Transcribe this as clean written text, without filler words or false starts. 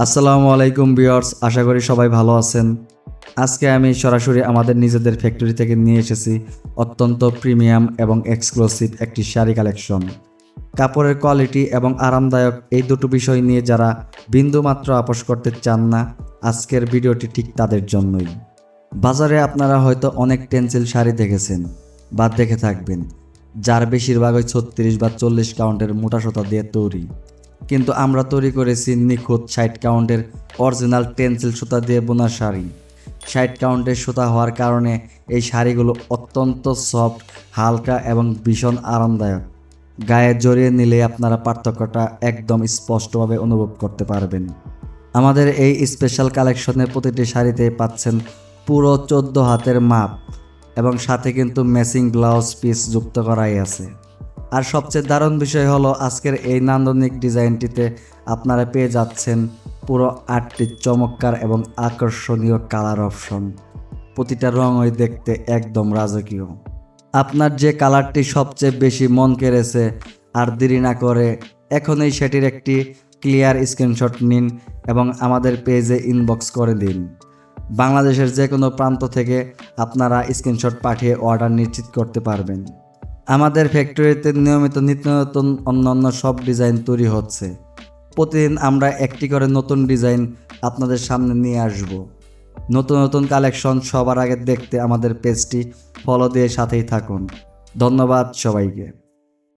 আসসালামু আলাইকুম ভিউয়ার্স, আশা করি সবাই ভালো আছেন। আজকে আমি সরাসরি আমাদের নিজেদের ফ্যাক্টরি থেকে নিয়ে এসেছি অত্যন্ত প্রিমিয়াম এবং এক্সক্লুসিভ একটি শাড়ি কালেকশন। কাপড়ের কোয়ালিটি এবং আরামদায়ক এই দুটো বিষয় নিয়ে যারা বিন্দুমাত্র আপোস করতে চান না, আজকের ভিডিওটি ঠিক তাদের জন্যই। বাজারে আপনারা হয়তো অনেক টেন্সিল শাড়ি দেখেছেন বা দেখে থাকবেন, যার বেশিরভাগই 36 বা 40 কাউন্টের মোটা সুতা দিয়ে তৈরি। কিন্তু আমরা তৈরি করেছি নিখুঁত 60 কাউন্টের অরিজিনাল টেন্সিল সুতা দিয়ে বোনা শাড়ি। 60 কাউন্টের সুতা হওয়ার কারণে এই শাড়িগুলো অত্যন্ত সফট, হালকা এবং ভীষণ আরামদায়ক। গায়ে জড়িয়ে নিলে আপনারা পার্থক্যটা একদম স্পষ্টভাবে অনুভব করতে পারবেন। আমাদের এই স্পেশাল কালেকশনের প্রতিটি শাড়িতে পাচ্ছেন পুরো 14 হাতের মাপ এবং সাথে কিন্তু ম্যাচিং ব্লাউজ পিস যুক্ত করাই আছে। আর সবচেয়ে দারুণ বিষয় হলো আজকের এই নান্দনিক ডিজাইনটিতে আপনারা পেয়ে যাচ্ছেন পুরো 8টি চমৎকার এবং আকর্ষণীয় কালার অপশন। প্রতিটা রঙই দেখতে একদম রাজকীয়। আপনার যে কালারটি সবচেয়ে বেশি মন কেড়েছে, আর দেরি না করে এখনই সেটির একটি ক্লিয়ার স্ক্রিনশট নিন এবং আমাদের পেজে ইনবক্স করে দিন। বাংলাদেশের যে কোনো প্রান্ত থেকে আপনারা স্ক্রিনশট পাঠিয়ে অর্ডার নিশ্চিত করতে পারবেন। আমাদের ফ্যাক্টরিতে নিয়মিত নিত্য নতুন অন্যান্য সব ডিজাইন তৈরি হচ্ছে। প্রতিদিন আমরা একটি করে নতুন ডিজাইন আপনাদের সামনে নিয়ে আসব। নতুন নতুন কালেকশন সবার আগে দেখতে আমাদের পেজটি ফলো দিয়ে সাথেই থাকুন। ধন্যবাদ সবাইকে।